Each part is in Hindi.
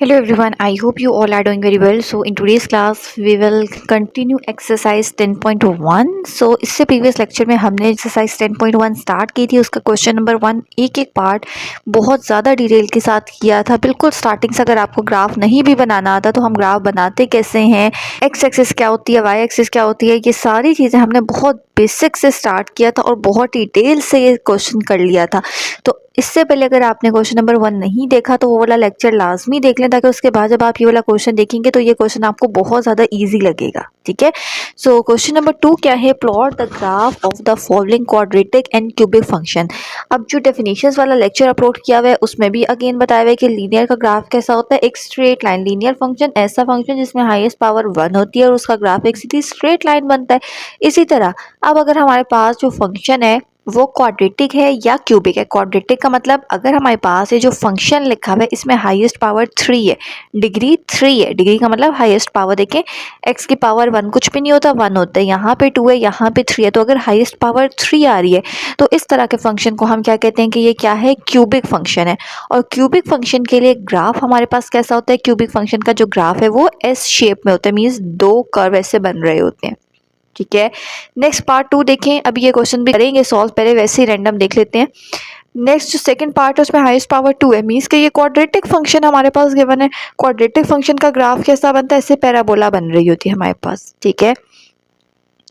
Hello everyone, I hope you all are doing very well. So in today's class we will continue exercise 10.1. So इससे प्रीवियस लेक्चर में हमने एक्सरसाइज 10.1 स्टार्ट की थी, उसका क्वेश्चन नंबर 1 एक एक पार्ट बहुत ज़्यादा डिटेल के साथ किया था। बिल्कुल स्टार्टिंग से अगर आपको ग्राफ नहीं भी बनाना आता तो हम ग्राफ बनाते कैसे हैं, एक्स एक्सिस क्या होती है, वाई एक्सिस क्या होती है, ये सारी चीज़ें हमने बहुत बेसिक से स्टार्ट किया था और बहुत डिटेल से ये क्वेश्चन कर लिया था। तो इससे पहले अगर आपने क्वेश्चन नंबर 1 नहीं देखा तो वो वाला लेक्चर लाजमी देख लें, ताकि उसके बाद जब आप ये वाला क्वेश्चन देखेंगे तो ये क्वेश्चन आपको बहुत ज़्यादा इजी लगेगा। ठीक है, सो क्वेश्चन नंबर 2 क्या है, plot the graph of the following quadratic and cubic function. अब जो डेफिनेशंस वाला लेक्चर अपलोड किया हुआ है उसमें भी अगेन बताया हुआ है कि लीनियर का ग्राफ कैसा होता है, एक स्ट्रेट लाइन। लीनियर फंक्शन ऐसा फंक्शन जिसमें हाईएस्ट पावर 1 होती है और उसका ग्राफ एक सीधी स्ट्रेट लाइन बनता है। इसी तरह अब अगर हमारे पास जो फंक्शन है वो क्वाड्रेटिक है या क्यूबिक है। क्वाड्रेटिक का मतलब अगर हमारे पास ये जो फंक्शन लिखा हुआ है इसमें हाईएस्ट पावर 3 है, डिग्री 3 है। डिग्री का मतलब हाईएस्ट पावर, देखें x की पावर 1 कुछ भी नहीं होता, 1 होता है। यहाँ पे 2 है, यहाँ पे 3 है, तो अगर हाईएस्ट पावर 3 आ रही है तो इस तरह के फंक्शन को हम क्या कहते हैं कि ये क्या है, क्यूबिक फंक्शन है। और क्यूबिक फंक्शन के लिए ग्राफ हमारे पास कैसा होता है, क्यूबिक फंक्शन का जो ग्राफ है वो एस शेप में होता है, मीन्स 2 कर्व ऐसे बन रहे होते हैं। ठीक है, नेक्स्ट पार्ट 2 देखें। अभी ये क्वेश्चन भी करेंगे सॉल्व, पहले वैसे ही रैंडम देख लेते हैं। नेक्स्ट जो सेकंड पार्ट है उसमें हाईएस्ट पावर 2 है, मीन्स कि ये क्वाड्रेटिक फंक्शन हमारे पास गिवन है। क्वाड्रेटिक फंक्शन का ग्राफ कैसा बनता है, ऐसे पैराबोला बन रही होती है हमारे पास। ठीक है,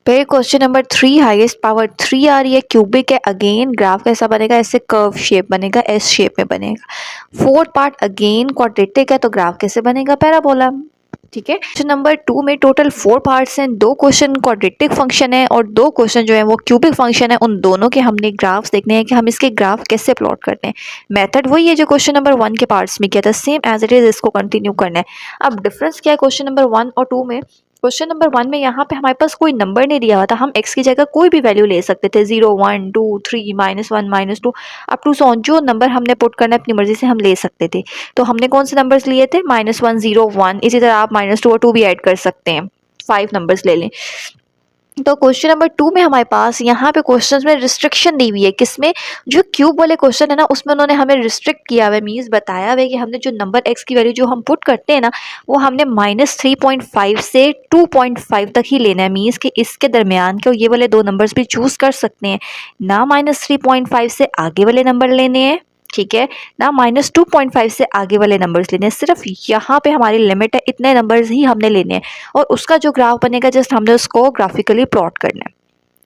फिर क्वेश्चन नंबर 3 हाईएस्ट पावर 3 आ रही है, क्यूबिक है, अगेन ग्राफ कैसा बनेगा, ऐसे कर्व शेप बनेगा, एस शेप में बनेगा। फोर्थ पार्ट अगेन क्वाड्रेटिक है तो ग्राफ कैसे बनेगा, पैराबोला। ठीक है, क्वेश्चन नंबर 2 में टोटल 4 पार्ट्स हैं, 2 क्वेश्चन क्वाड्रेटिक फंक्शन है और 2 क्वेश्चन जो है वो क्यूबिक फंक्शन है। उन दोनों के हमने ग्राफ्स देखने हैं कि हम इसके ग्राफ कैसे प्लॉट करते हैं। मेथड वही है जो क्वेश्चन नंबर 1 के पार्ट्स में किया था, सेम एज इट इज इसको कंटिन्यू करना है। अब डिफरेंस क्या है क्वेश्चन नंबर 1 और 2 में, क्वेश्चन नंबर 1 में यहाँ पे हमारे पास कोई नंबर नहीं दिया हुआ था, हम x की जगह कोई भी वैल्यू ले सकते थे, 0 1 2 3 -1 -2 अप टू सो जो नंबर हमने पुट करना है अपनी मर्जी से हम ले सकते थे। तो हमने कौन से नंबर्स लिए थे, -1 0 1, इसी तरह आप -2 और 2 भी ऐड कर सकते हैं, 5 नंबर्स ले लें। तो क्वेश्चन नंबर 2 में हमारे पास यहाँ पे क्वेश्चंस में रिस्ट्रिक्शन दी हुई है, किसमें, जो क्यूब वाले क्वेश्चन है ना उसमें उन्होंने हमें रिस्ट्रिक्ट किया हुआ है, मीन्स बताया हुआ है कि हमने जो नंबर x की वैल्यू जो हम पुट करते हैं ना वो हमने -3.5 से 2.5 तक ही लेना है, मीन्स कि इसके दरमियान के ये वाले 2 नंबर्स भी चूज कर सकते हैं, ना -3.5 से आगे वाले नंबर लेने हैं। ठीक है, ना -2.5 से आगे वाले नंबर्स लेने हैं, सिर्फ यहाँ पे हमारी लिमिट है, इतने नंबर्स ही हमने लेने हैं। और उसका जो ग्राफ बनेगा जस्ट हमने उसको ग्राफिकली प्लॉट करना है।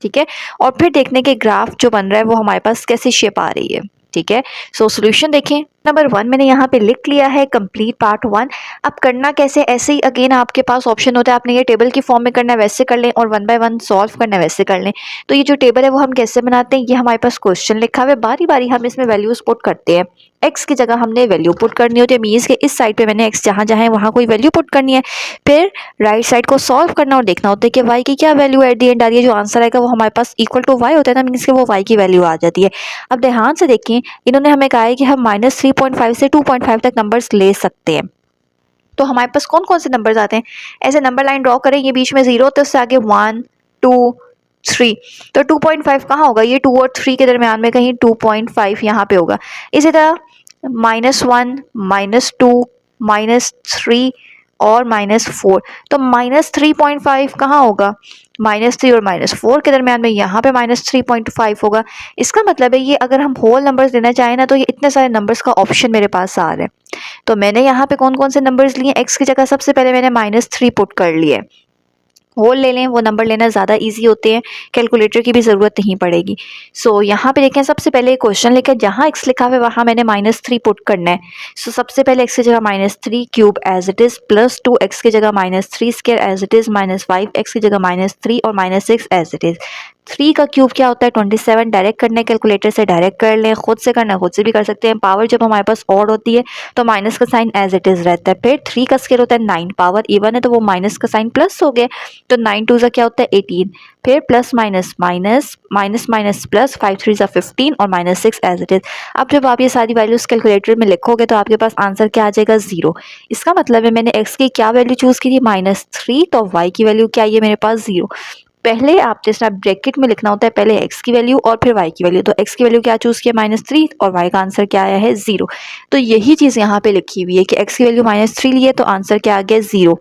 ठीक है, और फिर देखने के ग्राफ जो बन रहा है वो हमारे पास कैसी शेप आ रही है। ठीक है, सो सॉल्यूशन देखें। नंबर 1 मैंने यहाँ पे लिख लिया है, कंप्लीट पार्ट 1। अब करना कैसे, ऐसे ही अगेन आपके पास ऑप्शन होता है, आपने ये टेबल की फॉर्म में करना है वैसे कर लें, और 1 बाय 1 सॉल्व करना है वैसे कर लें। तो ये जो टेबल है वो हम कैसे बनाते हैं, ये हमारे पास क्वेश्चन लिखा हुआ है, बारी बारी हम इसमें वैल्यूज पुट करते हैं। एक्स की जगह हमने वैल्यू पुट करनी होती है, मीन्स के इस साइड पे मैंने एक्स जहाँ जहाँ है वहाँ कोई वैल्यू पुट करनी है, फिर राइट साइड को सॉल्व करना और देखना होता है कि वाई की क्या वैल्यू एट दी एंड आ रही है। जो आंसर आएगा वो हमारे पास इक्वल टू वाई होता है ना, मीन्स के वो वाई की वैल्यू आ जाती है। अब ध्यान से देखें, इन्होंने हमें कहा है कि हम -3.5 से 2.5 तक नंबर्स ले सकते हैं। तो हमारे पास कौन कौन से नंबर्स आते हैं, ऐसे नंबर लाइन ड्रॉ करें, ये बीच में 0 तो उससे आगे 1 2 3, तो 2.5 कहाँ होगा, ये 2 और 3 के दरमियान में कहीं 2.5 यहाँ पे होगा। इसी तरह -1 -2 -3 और -4, तो -3.5 कहाँ होगा, -3 और -4 के दरमियान में यहाँ पे -3.5 होगा। इसका मतलब है ये अगर हम होल नंबर्स लेना चाहें ना तो ये इतने सारे नंबर्स का ऑप्शन मेरे पास आ रहा है। तो मैंने यहाँ पे कौन कौन से नंबर्स लिए, x की जगह सबसे पहले मैंने -3 पुट कर लिए, होल ले लें, वो नंबर लेना ज़्यादा इजी होते हैं, कैलकुलेटर की भी ज़रूरत नहीं पड़ेगी। सो यहाँ पे देखें, सबसे पहले क्वेश्चन लेकर जहाँ x लिखा हुआ है वहाँ मैंने -3 पुट करना है। सो सबसे पहले x की जगह -3 cube as it is, plus 2x की जगह -3 square as it is, -5x की जगह -3 और -6 एज इट इज़। 3 का क्यूब क्या होता है, 27, डायरेक्ट करना है कैलकुलेटर से डायरेक्ट कर लें, खुद से करना खुद से भी कर सकते हैं। पावर जब हमारे पास ऑड होती है तो माइनस का साइन एज इट इज़ रहता है। फिर 3 का स्केयर होता है 9, पावर इवन है तो वो माइनस का साइन प्लस हो गया, तो 9 2 क्या होता है 18, फिर plus minus minus minus minus plus, 5 3 15 और -6 एज इट इज़। अब जब आप ये सारी वैल्यूज़ कैलकुलेटर में लिखोगे तो आपके पास आंसर क्या आ जाएगा, 0। इसका मतलब है मैंने x की क्या वैल्यू चूज़ की थी, -3, तो y की वैल्यू क्या है मेरे पास 0। पहले आप जिस ब्रैकेट में लिखना होता है पहले x की वैल्यू और फिर y की वैल्यू। तो x की वैल्यू क्या चूज़ किया -3 और y का आंसर क्या आया है 0। तो यही चीज़ यहाँ पे लिखी हुई है कि x की वैल्यू -3 ली है तो आंसर क्या आ गया 0।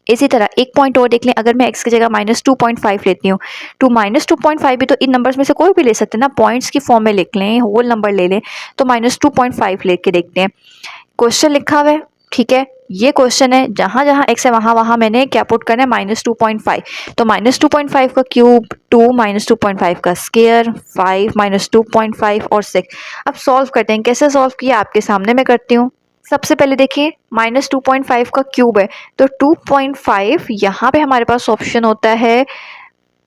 इसी तरह एक पॉइंट और देख लें, अगर मैं x की जगह -2.5 लेती हूँ तो -2.5 भी तो इन नंबर्स में से कोई भी ले सकते हैं ना, पॉइंट्स की फॉर्म में लिख लें, होल नंबर ले लें। तो -2.5 लेके देखते हैं। क्वेश्चन लिखा हुआ है, ठीक है, ये क्वेश्चन है, जहाँ जहाँ x है वहाँ वहाँ मैंने क्या पुट करना है -2.5। तो -2.5 का क्यूब 2, -2.5 का स्क्वायर 5, -2.5 और 6। अब सॉल्व करते हैं। कैसे सॉल्व किया आपके सामने मैं करती हूँ। सबसे पहले देखिए -2.5 का क्यूब है तो 2.5, यहाँ पे हमारे पास ऑप्शन होता है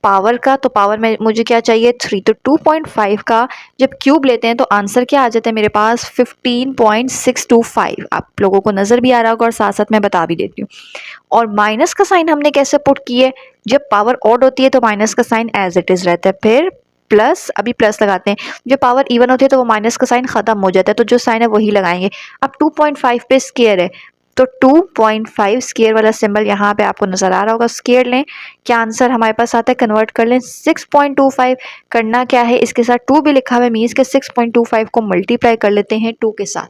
पावर का, तो पावर में मुझे क्या चाहिए 3। तो 2.5 का जब क्यूब लेते हैं तो आंसर क्या आ जाता है मेरे पास 15.625। आप लोगों को नज़र भी आ रहा होगा और साथ साथ मैं बता भी देती हूँ। और माइनस का साइन हमने कैसे पुट किए, जब पावर ऑड होती है तो माइनस का साइन एज इट इज़ रहता है, फिर प्लस, अभी प्लस लगाते हैं, जब पावर इवन होती है तो वो माइनस का साइन खत्म हो जाता है, तो जो साइन है वही लगाएंगे। अब 2.5 पे स्क्वायर है तो 2.5 स्क्वायर वाला सिंबल यहाँ पे आपको नजर आ रहा होगा, स्क्वायर लें, क्या आंसर हमारे पास आता है कन्वर्ट कर लें 6.25। करना क्या है, इसके साथ 2 भी लिखा हुआ है, मीन्स के 6.25 को मल्टीप्लाई कर लेते हैं 2 के साथ।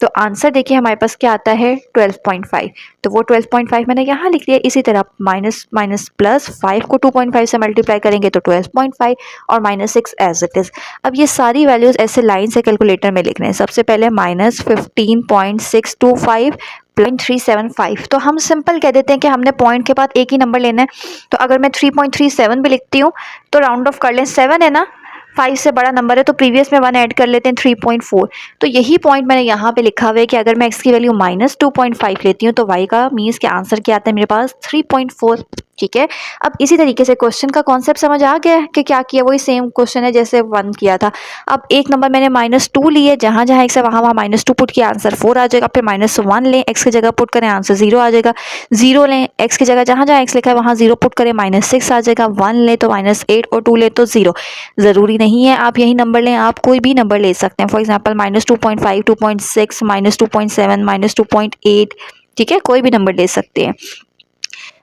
तो आंसर देखिए हमारे पास क्या आता है 12.5। तो वो 12.5 मैंने यहाँ लिख दिया। इसी तरह माइनस माइनस प्लस 5 को 2.5 से मल्टीप्लाई करेंगे तो 12.5 और -6 एज इट इज़। अब ये सारी वैल्यूज़ ऐसे लाइन से कैलकुलेटर में लिख रहे हैं। सबसे पहले -15.625 0.375। तो हम सिंपल कह देते हैं कि हमने पॉइंट के बाद एक ही नंबर लेना है। तो अगर मैं 3.37 भी लिखती हूँ तो राउंड ऑफ कर लें, 7 है ना, 5 से बड़ा नंबर है तो प्रीवियस में 1 ऐड कर लेते हैं 3.4। तो यही पॉइंट मैंने यहाँ पे लिखा हुआ है कि अगर मैं x की वैल्यू -2.5 लेती हूँ तो y का मीन्स के आंसर क्या आता है मेरे पास 3.4। ठीक है, अब इसी तरीके से क्वेश्चन का कॉन्सेप्ट समझ आ गया है कि क्या किया, वही सेम क्वेश्चन है जैसे 1 किया था। अब एक नंबर मैंने -2 लिए, जहाँ जहाँ x है वहाँ वहाँ -2 पुट किया, आंसर 4 आ जाएगा। फिर -1 लें, x की जगह पुट करें, आंसर 0 आ जाएगा। 0 लें, x की जगह जहाँ जहाँ x लिखा है वहाँ 0 पुट करें, -6 आ जाएगा। 1 लें तो -8 और 2 लें तो 0। ज़रूरी नहीं है आप यही नंबर लें, आप कोई भी नंबर ले सकते हैं। फॉर एग्जाम्पल -2.5, 2.6, -2.7, -2.8, ठीक है, कोई भी नंबर ले सकते हैं।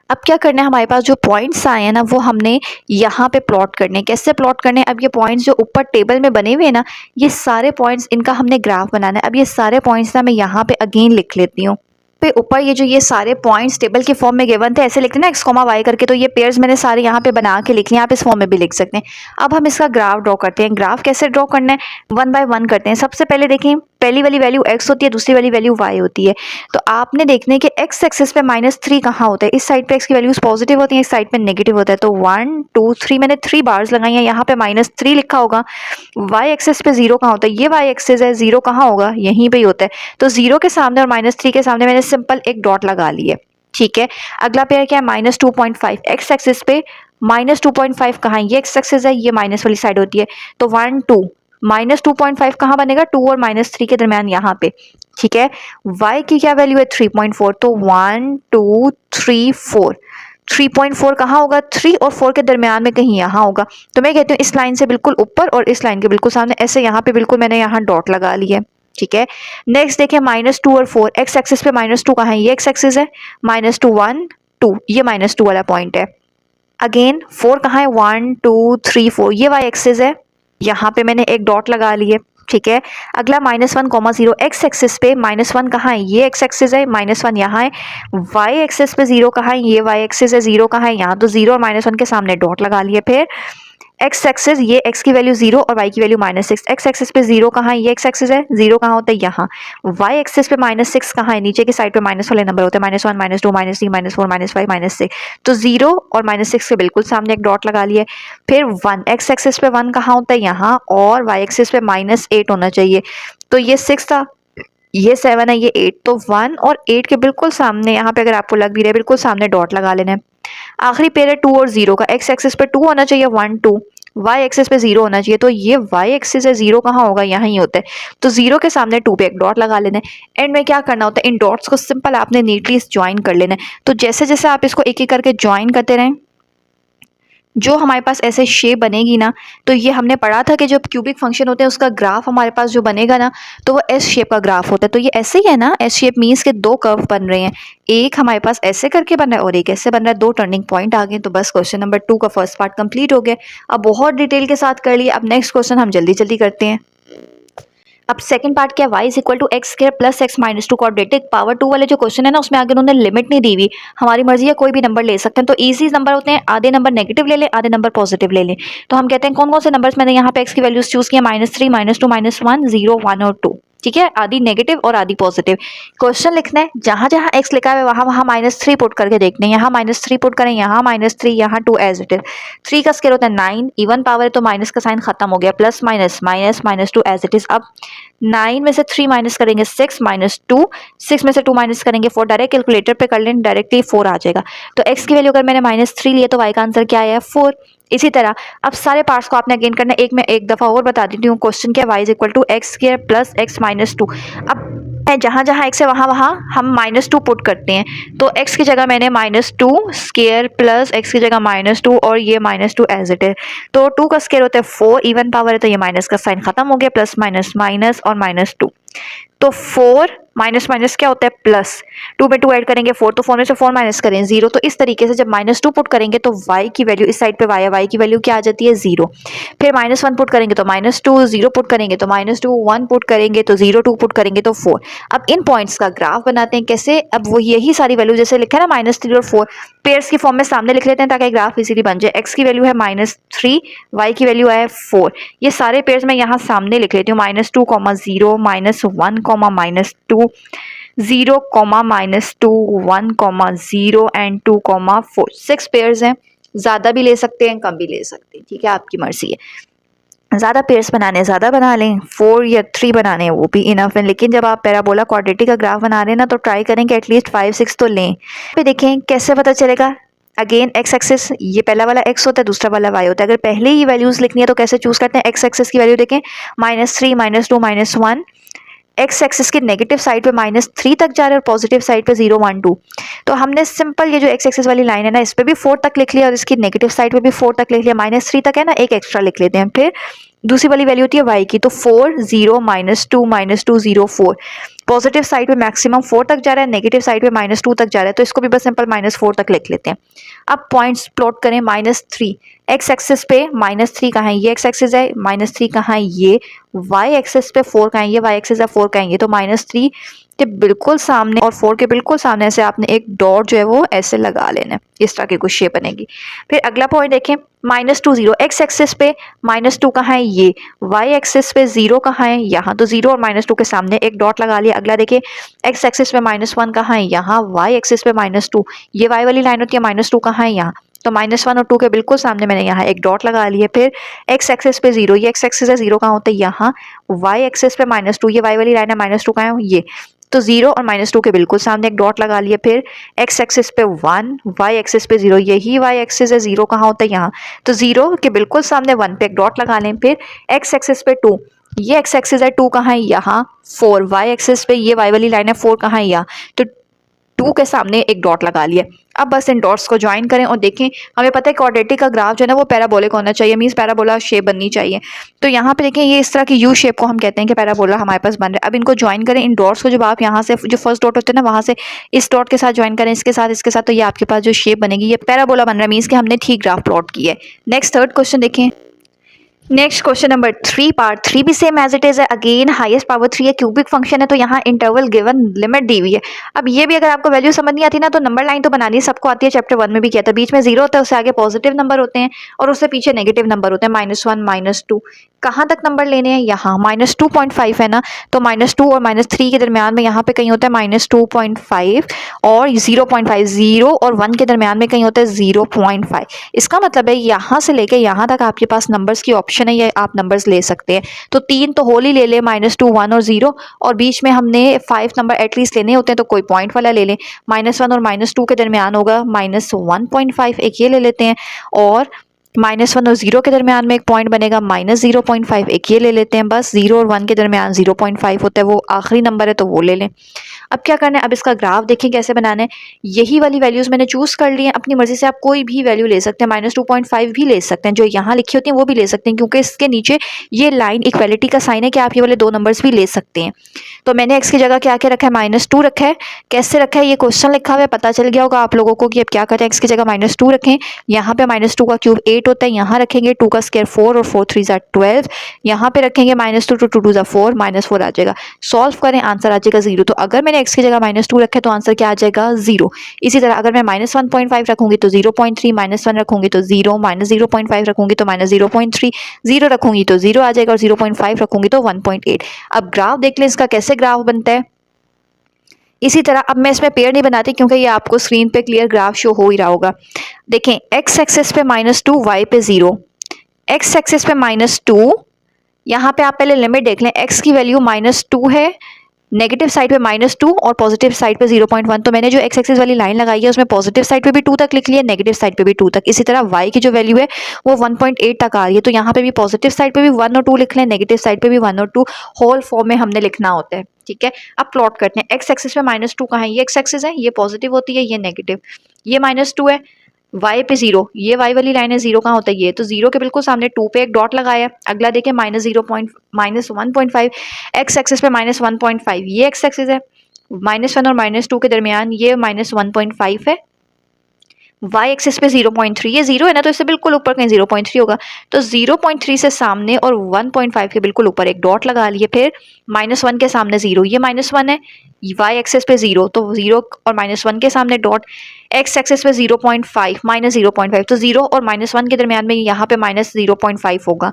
अब क्या करना है, हमारे पास जो पॉइंट्स आए हैं ना वो हमने यहाँ पे प्लॉट करने हैं। कैसे प्लॉट करने हैं, अब ये पॉइंट्स जो ऊपर टेबल में बने हुए हैं ना, ये सारे पॉइंट्स, इनका हमने ग्राफ बनाना है। अब ये सारे पॉइंट्स ना मैं यहाँ पे अगेन लिख लेती हूँ। पे ऊपर ये जो ये सारे पॉइंट्स टेबल के फॉर्म में गिवन थे, ऐसे लिखते हैं ना x, y करके, तो ये पेयर्स मैंने सारे यहाँ पे बना के लिख लिए, आप इस फॉर्म में भी लिख सकते हैं। अब हम इसका ग्राफ ड्रॉ करते हैं। ग्राफ कैसे ड्रॉ करना है, 1 बाय 1 करते हैं। सबसे पहले देखें, पहली वाली वैल्यू x होती है, दूसरी वाली वैल्यू y होती है। तो आपने देखना है कि x एक्सिस पे -3 कहाँ होता है। इस साइड पे x की वैल्यूज पॉजिटिव होती है, इस साइड पे नेगेटिव होता है। तो 1 2 3 मैंने 3 बार्स लगाई हैं, यहाँ पे -3 लिखा होगा। y एक्सिस पे 0 कहाँ होता है, ये y एक्सिस है, 0 कहाँ होगा, यहीं पे ही होता है। तो 0 के सामने और -3 के सामने मैंने सिंपल एक डॉट लगा ली है। ठीक है, अगला पेयर क्या है, -2.5, x एक्सिस पे -2.5 कहाँ है, ये x एक्सिस है, ये माइनस वाली साइड होती है। तो 1 2 -2.5 कहाँ बनेगा, 2 और -3 के दरमियान यहाँ पे। ठीक है, y की क्या वैल्यू है 3.4, तो 1 2 3 4, 3.4 कहाँ होगा, 3 और 4 के दरमियान में कहीं यहाँ होगा। तो मैं कहती हूँ इस लाइन से बिल्कुल ऊपर और इस लाइन के बिल्कुल सामने, ऐसे यहाँ पे बिल्कुल मैंने यहाँ डॉट लगा ली है। ठीक है, नेक्स्ट देखिए -2 और 4, x एक्सिस पे -2 कहाँ है, ये x एक्सिस है, -2 1 2, ये -2 वाला पॉइंट है। अगेन 4 कहाँ है, 1 2 3 4, ये y एक्सिस है, यहाँ पे मैंने एक डॉट लगा ली है। ठीक है, अगला -1, 0, x एक्सिस पे -1 कहाँ है, ये x एक्सिस है, -1 यहाँ है। y एक्सिस पे 0 कहाँ है, ये y एक्सिस है, 0 कहाँ है यहाँ, तो 0 और -1 के सामने डॉट लगा लिए। फिर x एक्सिस, ये x की वैल्यू 0 और y की वैल्यू -6, x एक्सिस पे 0 कहाँ है, ये x एक्सिस है, 0 कहाँ होता है यहाँ। y एक्सिस पे -6 कहाँ है, नीचे की साइड पे माइनस वाले नंबर होते हैं, -1 -2 -3 -4 -5 -6, तो 0 और -6 के बिल्कुल सामने एक डॉट लगा लिए। फिर 1, x एक्सिस पे 1 कहाँ होता है यहाँ, और y एक्सिस पे -8 होना चाहिए। तो ये 6 था, ये 7 है, ये 8, तो 1 और 8 के बिल्कुल सामने, यहाँ पे अगर आपको लग भी रहा है, बिल्कुल सामने डॉट लगा लेना है। आखिरी पेयर है 2 और 0 का, x एक्सिस पे 2 होना चाहिए, 1 2, y एक्सिस पे 0 होना चाहिए, तो ये y एक्सिस है, 0 कहाँ होगा, यहाँ ही होता है। तो 0 के सामने 2 पे एक डॉट लगा लेना है। एंड में क्या करना होता है, इन डॉट्स को सिंपल आपने नीटली ज्वाइन कर लेना है। तो जैसे जैसे आप इसको एक एक करके ज्वाइन करते रहें, जो हमारे पास ऐसे शेप बनेगी ना, तो ये हमने पढ़ा था कि जो क्यूबिक फंक्शन होते हैं उसका ग्राफ हमारे पास जो बनेगा ना, तो वो एस शेप का ग्राफ होता है। तो ये ऐसे ही है ना, एस शेप मीन्स के दो कर्व बन रहे हैं, एक हमारे पास ऐसे करके बन रहा है और एक ऐसे बन रहा है, दो टर्निंग पॉइंट आ गए। तो बस क्वेश्चन नंबर 2 का फर्स्ट पार्ट कंप्लीट हो गया। अब बहुत डिटेल के साथ कर लिया, अब नेक्स्ट क्वेश्चन हम जल्दी जल्दी करते हैं। अब सेकंड पार्ट क्या, y is equal to x square plus x minus two quadratic power 2 वाले जो क्वेश्चन है ना, उसमें आगे उन्होंने लिमिट नहीं दी हुई, हमारी मर्जी है कोई भी नंबर ले सकते हैं। तो इजी नंबर होते हैं, आधे नंबर नेगेटिव ले लें, आधे नंबर पॉजिटिव ले लें। तो हम कहते हैं कौन कौन से नंबर्स मैंने यहाँ पे x की वैल्यूज चूज किया, -3 -2 -1 0 1 और 2, ठीक है, आधी नेगेटिव और आधी पॉजिटिव। क्वेश्चन लिखना है, जहां जहां x लिखा है वहां वहां -3 पुट करके देखते हैं, यहाँ -3 पुट करें, यहाँ -3, यहाँ 2 एज इट इज। 3 का स्क्वायर होता है 9, इवन पावर है तो माइनस का साइन खत्म हो गया, plus minus minus -2 as it is. अब 9 में से 3 माइनस करेंगे 6 -2, 6 में से 2 माइनस करेंगे 4, डायरेक्ट कैलकुलेटर पे कर लें, डायरेक्टली 4 आ जाएगा। तो x की वैल्यू अगर मैंने -3 लिया तो y का आंसर क्या आया, 4। इसी तरह अब सारे पार्ट्स को आपने अगेन करना है, एक मैं एक दफा और बता देती हूँ। क्वेश्चन क्या, y is equal to x square plus x minus 2। अब जहां जहां x है वहां वहां हम -2 पुट करते हैं, तो x की जगह मैंने -2 स्क्वायर प्लस x की जगह -2 और ये -2 एज इट है। तो 2 का स्क्वायर होता है 4, इवन पावर है तो ये माइनस का साइन खत्म हो गया, प्लस माइनस माइनस और -2। तो 4 माइनस माइनस क्या होता है, प्लस 2 में 2 ऐड करेंगे 4, तो 4 में से 4 माइनस करें 0। तो इस तरीके से जब -2 पुट करेंगे तो y की वैल्यू, इस साइड पे y है, y की वैल्यू क्या आ जाती है, 0। फिर -1 पुट करेंगे तो -2, 0 पुट करेंगे तो -2, 1 पुट करेंगे तो 0, 2 पुट करेंगे तो 4। अब इन पॉइंट्स का ग्राफ बनाते हैं कैसे, अब वो यही सारी वैल्यू जैसे लिखा है ना -3 और 4, पेयर्स की फॉर्म में सामने लिख लेते हैं ताकि ग्राफ इजीली बन जाए। x की वैल्यू है -3, y की वैल्यू है 4, ये सारे पेयर्स मैं यहाँ सामने लिख लेती हूँ, -2, -0, -1, -2, 0, -2, 1, 0 एंड 2, 4। 6 पेयर्स हैं, ज़्यादा भी ले सकते हैं, कम भी ले सकते हैं, ठीक है, आपकी मर्जी है। ज़्यादा पेयर्स बनाने ज़्यादा बना लें, 4 या 3 बनाने हैं वो भी इनफ है। लेकिन जब आप पैराबोला क्वाड्रेटिक का ग्राफ बना रहे हैं ना, तो ट्राई करें कि एटलीस्ट 5 6 तो लें। फिर देखें कैसे पता चलेगा, अगेन एक्स एक्सिस, ये पहला वाला x होता है, दूसरा वाला y होता है। अगर पहले ही वैल्यूज लिखनी है तो कैसे चूज करते हैं, एक्स एक्सिस की वैल्यू देखें, -3, -2, -1, एक्स एक्सिस के नेगेटिव साइड पे -3 तक जा रहे हैं और पॉजिटिव साइड पे 0, 1, 2। तो हमने सिंपल ये जो एक्स एक्सिस वाली लाइन है ना, इस पे भी 4 तक लिख लिया और इसकी नेगेटिव साइड पे भी 4 तक लिख लिया, -3 तक है ना, एक एक्स्ट्रा लिख लेते हैं। फिर दूसरी वाली वैल्यू होती है y की, तो 4, 0, -2, -2, 0, 4। पॉजिटिव साइड पे मैक्सिमम 4 तक जा रहा है, नेगेटिव साइड पे -2 तक जा रहा है, तो इसको भी बस सिंपल -4 तक लिख लेते हैं। अब पॉइंट्स प्लॉट करें, -3 एक्स एक्सिस पे -3 कहाँ है, ये एक्स एक्सिस है, -3 कहाँ है, ये y एक्सिस पे 4 कहाँ है, ये y एक्सिस है, 4 कहाँ है, ये तो -3 के बिल्कुल सामने और 4 के बिल्कुल सामने ऐसे आपने एक डॉट जो है वो ऐसे लगा लेना है, इस तरह की कुछ शेप बनेगी। फिर अगला पॉइंट देखें, -2, 0 एक्स एक्सिस पे -2 कहाँ है, ये y एक्सिस पे 0 कहाँ है, यहाँ, तो 0 और -2 के सामने एक डॉट लगा लिया। अगला देखिए, एक्स एक्सिस पे -1 कहाँ है, यहाँ, y एक्सिस पे -2, ये y वाली लाइन होती है, -2 कहाँ है, यहाँ, तो -1 और 2 के बिल्कुल सामने मैंने यहाँ एक डॉट लगा लिया। फिर एक्स एक्सिस पे 0, ये एक्स एक्सिस है, 0 कहाँ होता है, यहाँ, y एक्सिस पे -2, ये y वाली लाइन है, -2 कहाँ है, ये, तो 0 और -2 के बिल्कुल सामने एक डॉट लगा लिया। फिर एक्स एक्सिस पे 1, y एक्सिस पे 0, यही y एक्सिस है, 0 कहाँ होता है, यहाँ, तो 0 के बिल्कुल सामने 1 पे एक डॉट लगा लें। फिर एक्स एक्सिस पे 2, ये एक्स एक्सिस है, 2 कहाँ है, यहाँ, 4 y एक्सिस पे ये y वाली लाइन है, 4 कहाँ है, यहाँ, तो 2 के सामने एक डॉट लगा लिया। अब बस इन डॉट्स को ज्वाइन करें और देखें, हमें पता है क्वाड्रेटिक का ग्राफ जो है ना वो पैराबोलिक होना चाहिए, मींस पैराबोला शेप बननी चाहिए। तो यहाँ पे देखें, ये इस तरह की यू शेप को हम कहते हैं कि पैराबोला हमारे पास बन रहा है। अब इनको ज्वाइन करें, इन डॉट्स को, जब आप यहाँ से जो फर्स्ट डॉट होते हैं ना वहाँ से इस डॉट के साथ ज्वाइन करें, इसके साथ, तो ये आपके पास जो शेप बनेगी ये पैराबोला बन रहा है, मीन्स कि हमने ठीक ग्राफ प्लॉट किया है। नेक्स्ट थर्ड क्वेश्चन देखें। नेक्स्ट क्वेश्चन नंबर 3, पार्ट 3 भी सेम एज इट इज है। अगेन हाईएस्ट पावर 3 है, क्यूबिक फंक्शन है, तो यहाँ इंटरवल गिवन, लिमिट दी हुई है। अब ये भी अगर आपको वैल्यू समझ नहीं आती ना तो नंबर लाइन तो बनानी सबको आती है, चैप्टर 1 में भी किया था। बीच में 0 होता है, उससे आगे पॉजिटिव नंबर होते हैं और उससे पीछे नेगेटिव नंबर होते हैं, -1, -2। कहाँ तक नंबर लेने हैं, यहाँ -2.5 है ना, तो -2 और -3 के दरमियान में यहाँ पे कहीं होता है -2.5 और 0.5, 0 और 1 के दरमियान में कहीं होता है 0.5। इसका मतलब है यहाँ से लेके यहाँ तक आपके पास नंबर्स की ऑप्शन है, ये आप नंबर्स ले सकते हैं। तो 3 तो होल ही ले लें, -2, 1 और 0, और बीच में हमने 5 नंबर एटलीस्ट लेने होते हैं, तो कोई पॉइंट वाला ले लें। -1 और -2 के दरमियान होगा -1.5, एक ये ले लेते हैं, और -1 और 0 के दरमियान में एक पॉइंट बनेगा -0.5, एक ये ले लेते हैं। बस 0 और 1 के दरमियान 0.5 होता है, वो आखिरी नंबर है तो वो ले लें। अब क्या करना है, अब इसका ग्राफ देखें कैसे बनाना है। यही वाली वैल्यूज़ मैंने चूज़ कर ली है, अपनी मर्जी से आप कोई भी वैल्यू ले सकते हैं, -2.5 भी ले सकते हैं, जो यहाँ लिखी होती हैं वो भी ले सकते हैं, क्योंकि इसके नीचे ये लाइन इक्वलिटी का साइन है कि आप ये वाले 2 नंबर्स भी ले सकते हैं। तो मैंने x की जगह क्या क्या रखा है, -2 रखा है। कैसे रखा है, ये क्वेश्चन लिखा हुआ है, पता चल गया होगा आप लोगों को कि अब क्या करें, x की जगह -2 रखें। यहाँ पे -2 का क्यूब 8 होता है, यहाँ रखेंगे 2 का स्क्वायर 4 और 4 3 ज़ा 12, यहाँ पे रखेंगे -2 तो 2 2 ज़ा 4, -4 आ जाएगा। सॉल्व करें, आंसर आ जाएगा 0। तो अगर मैंने x की जगह -2 रखा है तो आंसर क्या आ जाएगा, 0। इसी तरह अगर मैं -1.5 रखूंगी तो 0.3, -1 रखूंगी तो 0, -0.5 रखूंगी तो -0.3, 0 रखूंगी तो 0 आ जाएगा और 0.5 रखूंगी तो 1.8। अब ग्राफ देख लें इसका कैसे ग्राफ बनता है। इसी तरह अब मैं इसमें पेयर नहीं बनाती क्योंकि ये आपको स्क्रीन पे क्लियर ग्राफ शो हो ही रहा होगा। देखें, x एक्सेस पे -2, y पे 0, x एक्सेस पे -2, यहाँ पे आप पहले लिमिट देख लें, x की वैल्यू -2 है, नेगेटिव साइड पे -2 और पॉजिटिव साइड पे 0.1। तो मैंने जो x एक्सिस वाली लाइन लगाई है उसमें पॉजिटिव साइड पे भी 2 तक लिख लिया, नेगेटिव साइड पे भी 2 तक। इसी तरह y की जो वैल्यू है वो 1.8 तक आ रही है, तो यहाँ पे भी पॉजिटिव साइड पे भी 1 और 2 लिख लें, नेगेटिव साइड पे भी 1 और 2 होल फॉर्म में हमने लिखना होता है। ठीक है, अब प्लॉट करते हैं। x एक्सिस पे -2 कहाँ है, ये x एक्सिस है, ये पॉजिटिव होती है, ये नेगेटिव, ये -2 है। y पे 0, ये y वाली लाइन है, 0 कहाँ होता है, ये तो 0 के बिल्कुल सामने 2 पे एक डॉट लगाया। अगला देखें -1.5, x एक्सिस पे -1.5, ये x एक्सिस है, -1 और -2 के दरमियान ये -1.5 है। y एक्सिस पे 0.3, ये 0 है ना, तो इससे बिल्कुल ऊपर कहीं 0.3 होगा, तो 0.3 से सामने और 1.5 के बिल्कुल ऊपर एक डॉट लगा लिए। फिर -1 के सामने 0, ये -1 है, y एक्सिस पे 0, तो 0 और -1 के सामने डॉट, x एक्सिस पे 0.5, -0.5, तो 0 और -1 के दरमियान में यहाँ पे -0.5 होगा।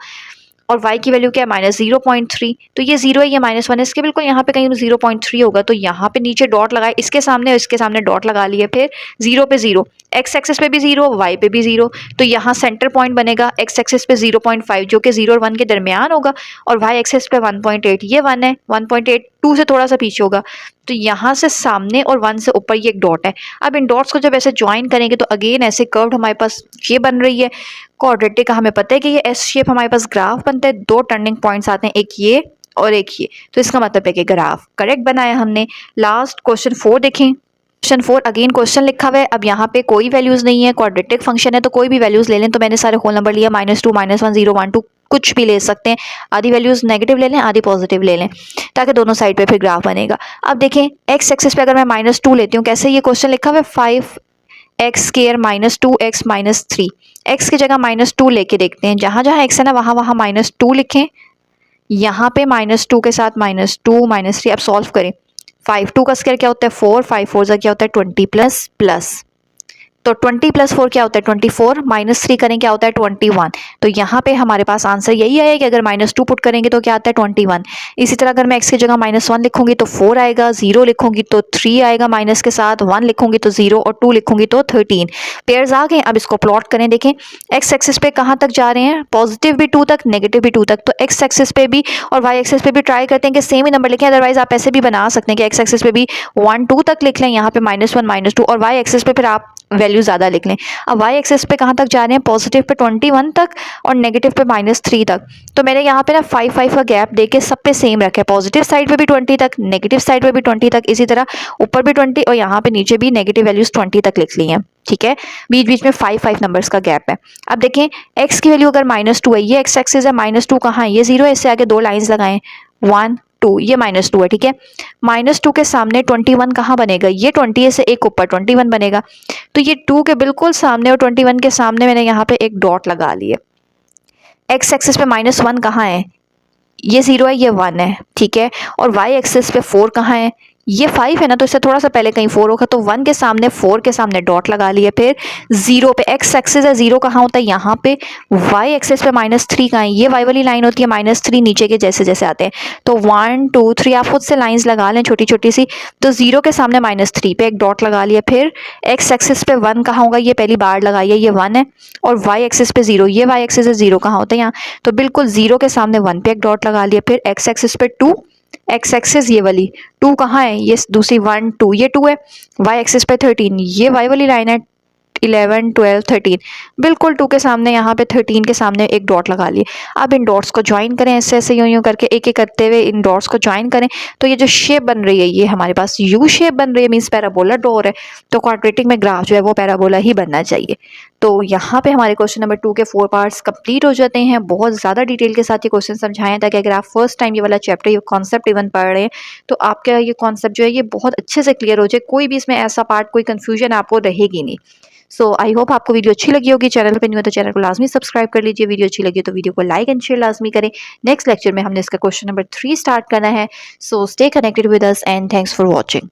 और y की वैल्यू क्या है, -0.3, तो ये 0 है, ये -1 है, इसके बिल्कुल यहाँ पे कहीं 0.3 होगा, तो यहाँ पे नीचे डॉट लगाए, इसके सामने और इसके सामने डॉट लगा लिए। फिर 0 पे 0, x एक्सिस पे भी 0, y पे भी 0, तो यहाँ सेंटर पॉइंट बनेगा x एक्सिस पे 0.5 जो कि 0 और 1 के दरमियान होगा, और y एक्सिस पे 1.8, ये 1 है, 1.8 2 से थोड़ा सा पीछे होगा, तो यहाँ से सामने और 1 से ऊपर ये एक डॉट है। अब इन डॉट्स को जब ऐसे ज्वाइन करेंगे तो अगेन ऐसे कर्व्ड हमारे पास ये बन रही है। क्वाड्रेटिक का हमें पता है कि ये एस शेप हमारे पास ग्राफ बनता है, 2 टर्निंग पॉइंट्स आते हैं, एक ये और एक ये, तो इसका मतलब है कि ग्राफ करेक्ट बनाया हमने। लास्ट क्वेश्चन 4 देखें। क्वेश्चन 4 अगेन क्वेश्चन लिखा हुआ है, अब यहाँ पे कोई वैल्यूज नहीं है, क्वाड्रेटिक फंक्शन है तो कोई भी वैल्यूज ले लें, तो मैंने सारे होल नंबर लिया, -2, -1, 0, 1, 2, कुछ भी ले सकते हैं। आधी वैल्यूज नेगेटिव ले लें, आधी पॉजिटिव ले लें, ताकि दोनों साइड पे फिर ग्राफ बनेगा। अब देखें, एक्स एक्सिस पे अगर मैं -2 लेती हूँ, कैसे ये क्वेश्चन लिखा हुआ है, 5x² -2x -3, x की जगह -2 लेके देखते हैं, जहाँ जहाँ x है ना वहाँ वहाँ -2 लिखें, यहाँ पे -2 के साथ -2 -3। अब सॉल्व करें, 5 2 का स्क्वायर क्या होता है 4, 5 4 जा क्या होता है 20 प्लस प्लस, तो 20 प्लस 4 क्या होता है 24, -3 करें क्या होता है 21। तो यहाँ पे हमारे पास आंसर यही आया कि अगर -2 पुट करेंगे तो क्या आता है 21। इसी तरह अगर मैं x की जगह -1 लिखूंगी तो 4 आएगा, 0 लिखूंगी तो 3 आएगा माइनस के साथ, 1 लिखूंगी तो 0 और 2 लिखूंगी तो 13। पेयर्स आ गए। अब इसको प्लॉट करें, देखें x एक्सिस पे कहाँ तक जा रहे हैं, पॉजिटिव भी 2 तक, नेगेटिव भी 2 तक, तो x एक्सिस पे भी और y एक्सिस पे भी ट्राई करते हैं कि सेम ही नंबर लिखें, अदरवाइज आप ऐसे भी बना सकते हैं कि x एक्सिस पे भी 1 2 तक लिख लें, यहाँ पे -1 -2, और y एक्सिस पे फिर आप वैल्यू ज़्यादा लिख लें। अब y एक्सिस पे कहाँ तक जा रहे हैं, पॉजिटिव पे 21 तक और नेगेटिव पे -3 तक, तो मैंने यहाँ पे ना 5 5 का गैप देके सब पे सेम रखा है, पॉजिटिव साइड पे भी 20 तक, नेगेटिव साइड पे भी 20 तक, इसी तरह ऊपर भी 20 और यहाँ पे नीचे भी नेगेटिव वैल्यूज 20 तक लिख ली हैं। ठीक है, बीच बीच में 5 5 नंबर्स का गैप है। अब देखें x की वैल्यू अगर -2 है, ये x एक्सिस है, -2 कहाँ है, ये 0 है, इससे आगे 2 लाइन्स लगाएं, 1 2, ये -2 है। ठीक है, -2 के सामने 21 कहाँ बनेगा, ये 20 से एक ऊपर 21 बनेगा, तो ये 2 के बिल्कुल सामने और 21 के सामने मैंने यहाँ पे एक डॉट लगा लिया। x एक्सिस पे -1 कहाँ है, ये 0 है, ये 1 है। ठीक है, और y एक्सिस पे 4 कहाँ है, ये 5 है ना, तो इससे थोड़ा सा पहले कहीं 4 होगा, तो 1 के सामने 4 के सामने डॉट लगा लिए। फिर 0 पे x एक्सिस है, 0 कहाँ होता है यहाँ पे, y एक्सिस पे -3 कहाँ है, ये y वाली लाइन होती है, -3 नीचे के जैसे जैसे आते हैं, तो 1 2 3 आप खुद से लाइंस लगा लें छोटी छोटी सी, तो 0 के सामने -3 पे एक डॉट लगा लिया। फिर x एक्सिस पे 1 कहाँ होगा, ये पहली बार लगाई है, ये 1 है, और y एक्सिस पे 0, ये y एक्सिस है, 0 कहाँ होता है यहाँ, तो बिल्कुल 0 के सामने 1 पे एक डॉट लगा लिया। फिर x एक्सिस पे 2, x एक्सिस ये वाली 2 कहाँ है, ये दूसरी 1 2, ये 2 है, y एक्सिस पे 13, ये y वाली लाइन है, 11, 12, 13, बिल्कुल 2 के सामने यहाँ पे 13 के सामने एक डॉट लगा लिए। अब इन डॉट्स को ज्वाइन करें, ऐसे ऐसे यूं यूं करके एक एक करते हुए इन डॉट्स को ज्वाइन करें। तो ये जो शेप बन रही है ये हमारे पास यू शेप बन रही है, मीन्स पैराबोला डोर है। तो क्वाड्रेटिक में ग्राफ जो है वो पैराबोला ही बनना चाहिए। तो यहाँ पे हमारे क्वेश्चन नंबर 2 के 4 पार्ट्स कंप्लीट हो जाते हैं। बहुत ज़्यादा डिटेल के साथ ये क्वेश्चन समझाएं ताकि अगर आप फर्स्ट टाइम ये वाला चैप्टर ये कॉन्सेप्ट इवन पढ़ रहे हैं तो आपका ये कॉन्सेप्ट जो है ये बहुत अच्छे से क्लियर हो जाए, कोई भी इसमें ऐसा पार्ट कोई कंफ्यूजन आपको रहेगी नहीं। सो आई होप आपको वीडियो अच्छी लगी होगी। चैनल पे न्यू है तो चैनल को लाजमी सब्सक्राइब कर लीजिए। वीडियो अच्छी लगी तो वीडियो को लाइक एंड शेयर लाजमी करें। नेक्स्ट लेक्चर में हमने इसका क्वेश्चन नंबर 3 स्टार्ट करना है। So stay connected with us and thanks for watching.